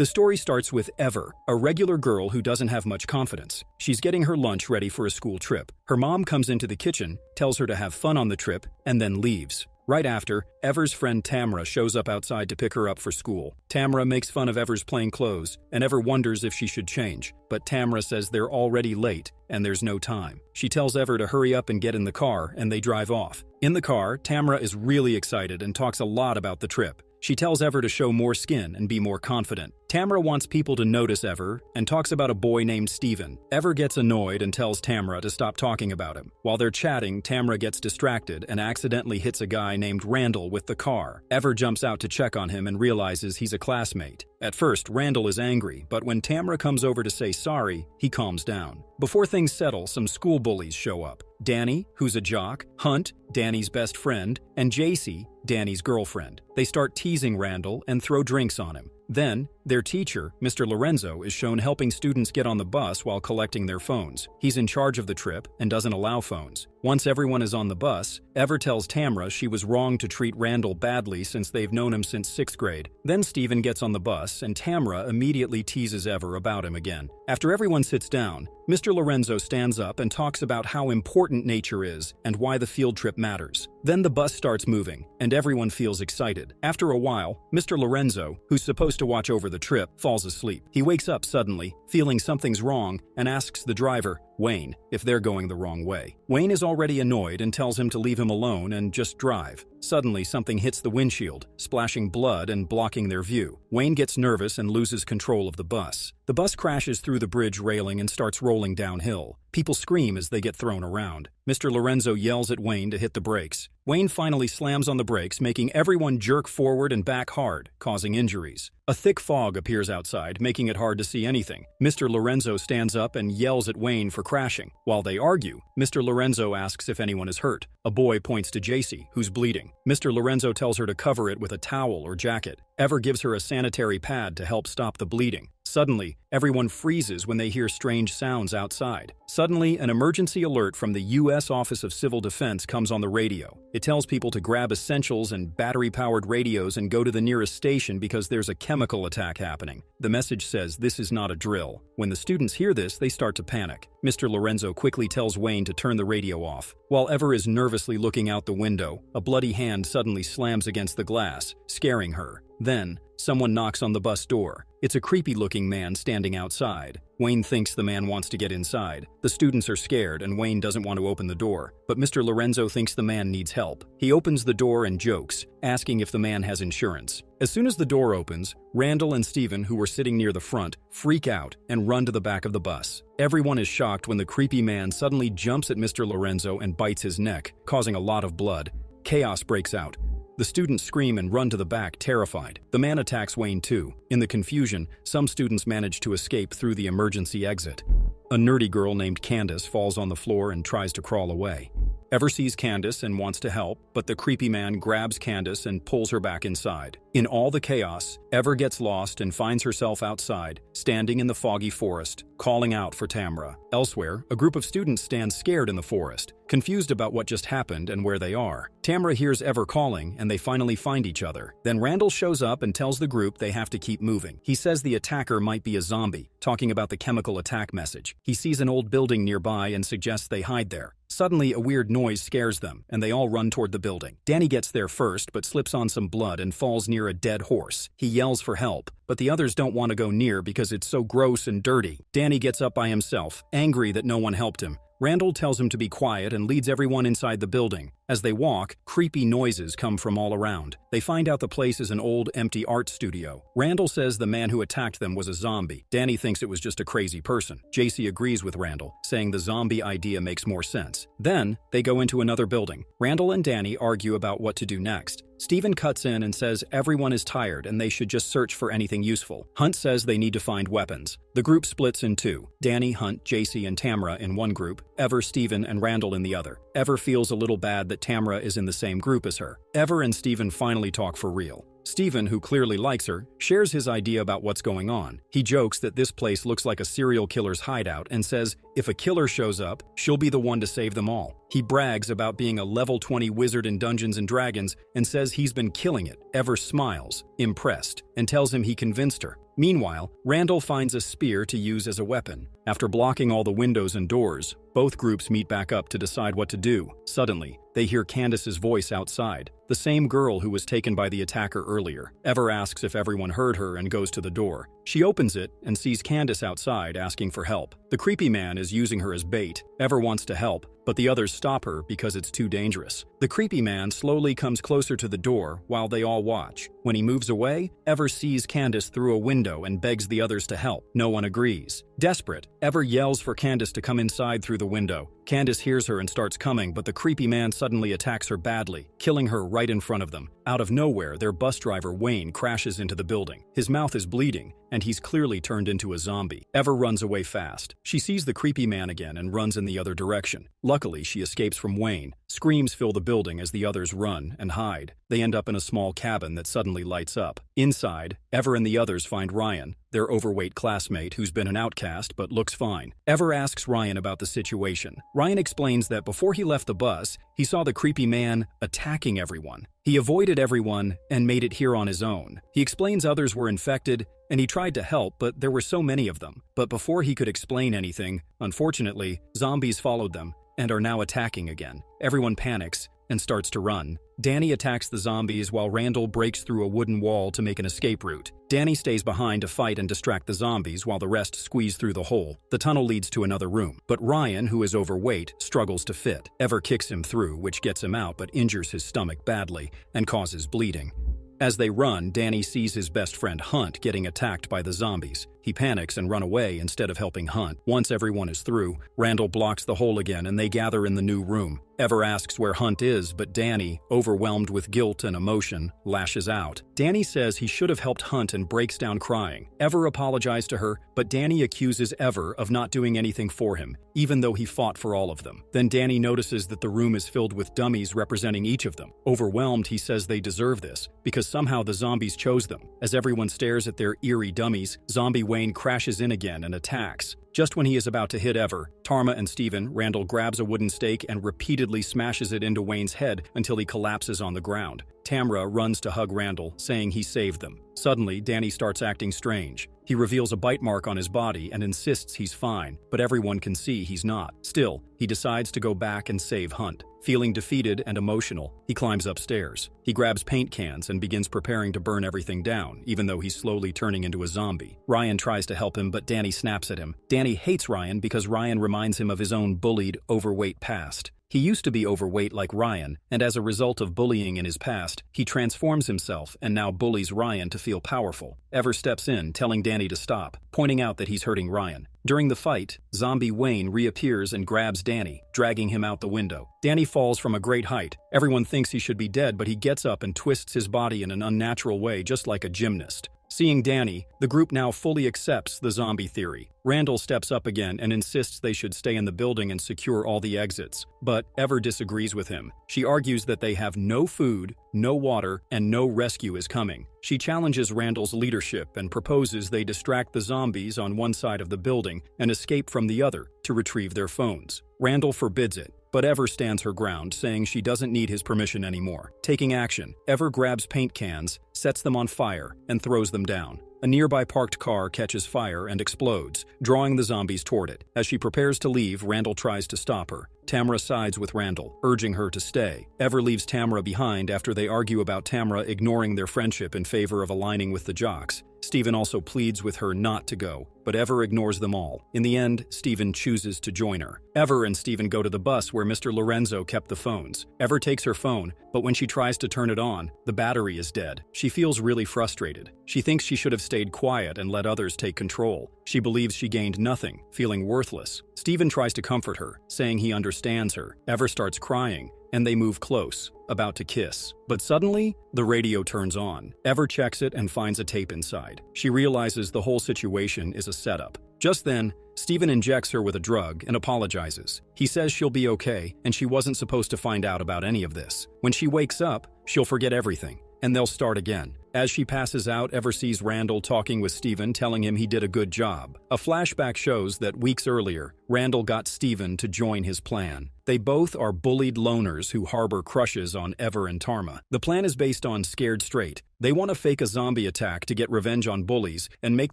The story starts with Ever, a regular girl who doesn't have much confidence. She's getting her lunch ready for a school trip. Her mom comes into the kitchen, tells her to have fun on the trip, and then leaves. Right after, Ever's friend Tamra shows up outside to pick her up for school. Tamra makes fun of Ever's plain clothes, and Ever wonders if she should change. But Tamra says they're already late, and there's no time. She tells Ever to hurry up and get in the car, and they drive off. In the car, Tamra is really excited and talks a lot about the trip. She tells Ever to show more skin and be more confident. Tamra wants people to notice Ever and talks about a boy named Steven. Ever gets annoyed and tells Tamra to stop talking about him. While they're chatting, Tamra gets distracted and accidentally hits a guy named Randall with the car. Ever jumps out to check on him and realizes he's a classmate. At first, Randall is angry, but when Tamra comes over to say sorry, he calms down. Before things settle, some school bullies show up. Danny, who's a jock, Hunt, Danny's best friend, and JC, Danny's girlfriend. They start teasing Randall and throw drinks on him. Then, their teacher, Mr. Lorenzo, is shown helping students get on the bus while collecting their phones. He's in charge of the trip and doesn't allow phones. Once everyone is on the bus, Ever tells Tamra she was wrong to treat Randall badly since they've known him since 6th grade. Then Steven gets on the bus and Tamra immediately teases Ever about him again. After everyone sits down, Mr. Lorenzo stands up and talks about how important nature is and why the field trip matters. Then the bus starts moving, and everyone feels excited. After a while, Mr. Lorenzo, who's supposed to watch over the trip, falls asleep. He wakes up suddenly, feeling something's wrong, and asks the driver, Wayne, if they're going the wrong way. Wayne is already annoyed and tells him to leave him alone and just drive. Suddenly, something hits the windshield, splashing blood and blocking their view. Wayne gets nervous and loses control of the bus. The bus crashes through the bridge railing and starts rolling downhill. People scream as they get thrown around. Mr. Lorenzo yells at Wayne to hit the brakes. Wayne finally slams on the brakes, making everyone jerk forward and back hard, causing injuries. A thick fog appears outside, making it hard to see anything. Mr. Lorenzo stands up and yells at Wayne for crashing. While they argue, Mr. Lorenzo asks if anyone is hurt. A boy points to JC, who's bleeding. Mr. Lorenzo tells her to cover it with a towel or jacket. Ever gives her a sanitary pad to help stop the bleeding. Suddenly, everyone freezes when they hear strange sounds outside. Suddenly, an emergency alert from the U.S. Office of Civil Defense comes on the radio. It tells people to grab essentials and battery-powered radios and go to the nearest station because there's a chemical attack happening. The message says this is not a drill. When the students hear this, they start to panic. Mr. Lorenzo quickly tells Wayne to turn the radio off. While Ever is nervously looking out the window, a bloody hand suddenly slams against the glass, scaring her. Then, someone knocks on the bus door. It's a creepy-looking man standing outside. Wayne thinks the man wants to get inside. The students are scared and Wayne doesn't want to open the door, but Mr. Lorenzo thinks the man needs help. He opens the door and jokes, asking if the man has insurance. As soon as the door opens, Randall and Steven, who were sitting near the front, freak out and run to the back of the bus. Everyone is shocked when the creepy man suddenly jumps at Mr. Lorenzo and bites his neck, causing a lot of blood. Chaos breaks out. The students scream and run to the back, terrified. The man attacks Wayne too. In the confusion, some students manage to escape through the emergency exit. A nerdy girl named Candace falls on the floor and tries to crawl away. Ever sees Candace and wants to help, but the creepy man grabs Candace and pulls her back inside. In all the chaos, Ever gets lost and finds herself outside, standing in the foggy forest, calling out for Tamra. Elsewhere, a group of students stand scared in the forest, confused about what just happened and where they are. Tamra hears Ever calling, and they finally find each other. Then Randall shows up and tells the group they have to keep moving. He says the attacker might be a zombie, talking about the chemical attack message. He sees an old building nearby and suggests they hide there. Suddenly, a weird noise scares them, and they all run toward the building. Danny gets there first, but slips on some blood and falls near a dead horse. He yells for help, but the others don't want to go near because it's so gross and dirty. Danny gets up by himself, angry that no one helped him. Randall tells him to be quiet and leads everyone inside the building. As they walk, creepy noises come from all around. They find out the place is an old, empty art studio. Randall says the man who attacked them was a zombie. Danny thinks it was just a crazy person. JC agrees with Randall, saying the zombie idea makes more sense. Then, they go into another building. Randall and Danny argue about what to do next. Steven cuts in and says everyone is tired and they should just search for anything useful. Hunt says they need to find weapons. The group splits in two. Danny, Hunt, JC, and Tamra in one group, Ever, Steven, and Randall in the other. Ever feels a little bad that Tamra is in the same group as her. Ever and Steven finally talk for real. Steven, who clearly likes her, shares his idea about what's going on. He jokes that this place looks like a serial killer's hideout and says if a killer shows up, she'll be the one to save them all. He brags about being a level 20 wizard in Dungeons & Dragons and says he's been killing it. Ever smiles, impressed, and tells him he convinced her. Meanwhile, Randall finds a spear to use as a weapon. After blocking all the windows and doors, both groups meet back up to decide what to do. Suddenly, they hear Candace's voice outside, the same girl who was taken by the attacker earlier. Ever asks if everyone heard her and goes to the door. She opens it and sees Candace outside asking for help. The creepy man is using her as bait. Ever wants to help, but the others stop her because it's too dangerous. The creepy man slowly comes closer to the door while they all watch. When he moves away, Ever sees Candace through a window and begs the others to help. No one agrees. Desperate, Ever yells for Candace to come inside through the window. Candace hears her and starts coming, but the creepy man suddenly attacks her badly, killing her right in front of them. Out of nowhere, their bus driver Wayne crashes into the building. His mouth is bleeding, and he's clearly turned into a zombie. Ever runs away fast. She sees the creepy man again and runs in the other direction. Luckily, she escapes from Wayne. Screams fill the building as the others run and hide. They end up in a small cabin that suddenly lights up. Inside, Ever and the others find Ryan, their overweight classmate who's been an outcast but looks fine. Ever asks Ryan about the situation. Ryan explains that before he left the bus, he saw the creepy man attacking everyone. He avoided everyone and made it here on his own. He explains others were infected, and he tried to help, but there were so many of them. But before he could explain anything, unfortunately, zombies followed them and are now attacking again. Everyone panics and starts to run. Danny attacks the zombies while Randall breaks through a wooden wall to make an escape route. Danny stays behind to fight and distract the zombies while the rest squeeze through the hole. The tunnel leads to another room, but Ryan, who is overweight, struggles to fit. Ever kicks him through, which gets him out but injures his stomach badly and causes bleeding. As they run, Danny sees his best friend Hunt getting attacked by the zombies. He panics and runs away instead of helping Hunt. Once everyone is through, Randall blocks the hole again and they gather in the new room. Ever asks where Hunt is, but Danny, overwhelmed with guilt and emotion, lashes out. Danny says he should have helped Hunt and breaks down crying. Ever apologizes to her, but Danny accuses Ever of not doing anything for him, even though he fought for all of them. Then Danny notices that the room is filled with dummies representing each of them. Overwhelmed, he says they deserve this, because somehow the zombies chose them. As everyone stares at their eerie dummies, zombie Wayne crashes in again and attacks. Just when he is about to hit Ever, Tarma and Steven, Randall grabs a wooden stake and repeatedly smashes it into Wayne's head until he collapses on the ground. Tamra runs to hug Randall, saying he saved them. Suddenly, Danny starts acting strange. He reveals a bite mark on his body and insists he's fine, but everyone can see he's not. Still, he decides to go back and save Hunt. Feeling defeated and emotional, he climbs upstairs. He grabs paint cans and begins preparing to burn everything down, even though he's slowly turning into a zombie. Ryan tries to help him, but Danny snaps at him. Danny hates Ryan because Ryan reminds him of his own bullied, overweight past. He used to be overweight like Ryan, and as a result of bullying in his past, he transforms himself and now bullies Ryan to feel powerful. Ever steps in, telling Danny to stop, pointing out that he's hurting Ryan. During the fight, zombie Wayne reappears and grabs Danny, dragging him out the window. Danny falls from a great height. Everyone thinks he should be dead, but he gets up and twists his body in an unnatural way, just like a gymnast. Seeing Danny, the group now fully accepts the zombie theory. Randall steps up again and insists they should stay in the building and secure all the exits, but Ever disagrees with him. She argues that they have no food, no water, and no rescue is coming. She challenges Randall's leadership and proposes they distract the zombies on one side of the building and escape from the other to retrieve their phones. Randall forbids it, but Ever stands her ground, saying she doesn't need his permission anymore. Taking action, Ever grabs paint cans, sets them on fire, and throws them down. A nearby parked car catches fire and explodes, drawing the zombies toward it. As she prepares to leave, Randall tries to stop her. Tamra sides with Randall, urging her to stay. Ever leaves Tamra behind after they argue about Tamra ignoring their friendship in favor of aligning with the jocks. Steven also pleads with her not to go, but Ever ignores them all. In the end, Steven chooses to join her. Ever and Steven go to the bus where Mr. Lorenzo kept the phones. Ever takes her phone, but when she tries to turn it on, the battery is dead. She feels really frustrated. She thinks she should have stayed quiet and let others take control. She believes she gained nothing, feeling worthless. Steven tries to comfort her, saying he understands her. Ever starts crying, and they move close, about to kiss. But suddenly, the radio turns on. Ever checks it and finds a tape inside. She realizes the whole situation is a setup. Just then, Steven injects her with a drug and apologizes. He says she'll be okay, and she wasn't supposed to find out about any of this. When she wakes up, she'll forget everything, and they'll start again. As she passes out, Ever sees Randall talking with Steven, telling him he did a good job. A flashback shows that weeks earlier, Randall got Steven to join his plan. They both are bullied loners who harbor crushes on Ever and Tarma. The plan is based on Scared Straight. They want to fake a zombie attack to get revenge on bullies and make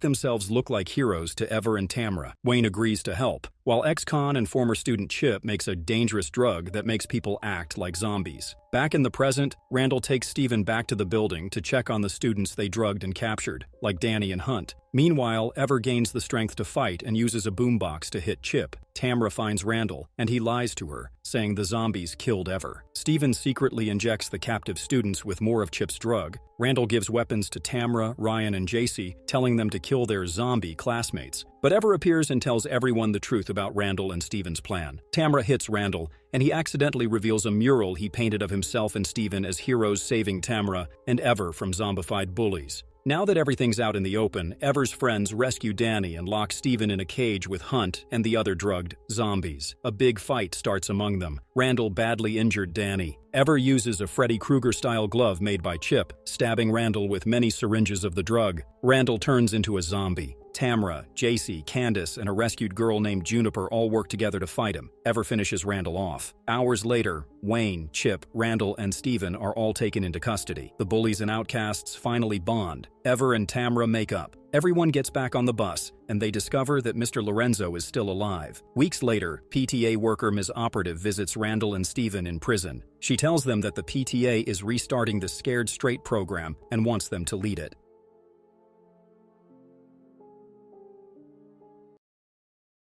themselves look like heroes to Ever and Tamra. Wayne agrees to help, while ex-con and former student Chip makes a dangerous drug that makes people act like zombies. Back in the present, Randall takes Steven back to the building to check on the students they drugged and captured, like Danny and Hunt. Meanwhile, Ever gains the strength to fight and uses a boombox to hit Chip. Tamra finds Randall, and he lies to her, saying the zombies killed Ever. Steven secretly injects the captive students with more of Chip's drug. Randall gives weapons to Tamra, Ryan, and JC, telling them to kill their zombie classmates. But Ever appears and tells everyone the truth about Randall and Steven's plan. Tamra hits Randall, and he accidentally reveals a mural he painted of himself and Steven as heroes saving Tamra and Ever from zombified bullies. Now that everything's out in the open, Ever's friends rescue Danny and lock Steven in a cage with Hunt and the other drugged zombies. A big fight starts among them. Randall badly injured Danny. Ever uses a Freddy Krueger-style glove made by Chip, stabbing Randall with many syringes of the drug. Randall turns into a zombie. Tamra, JC, Candace, and a rescued girl named Juniper all work together to fight him. Ever finishes Randall off. Hours later, Wayne, Chip, Randall, and Steven are all taken into custody. The bullies and outcasts finally bond. Ever and Tamra make up. Everyone gets back on the bus, and they discover that Mr. Lorenzo is still alive. Weeks later, PTA worker Ms. Operative visits Randall and Steven in prison. She tells them that the PTA is restarting the Scared Straight program and wants them to lead it.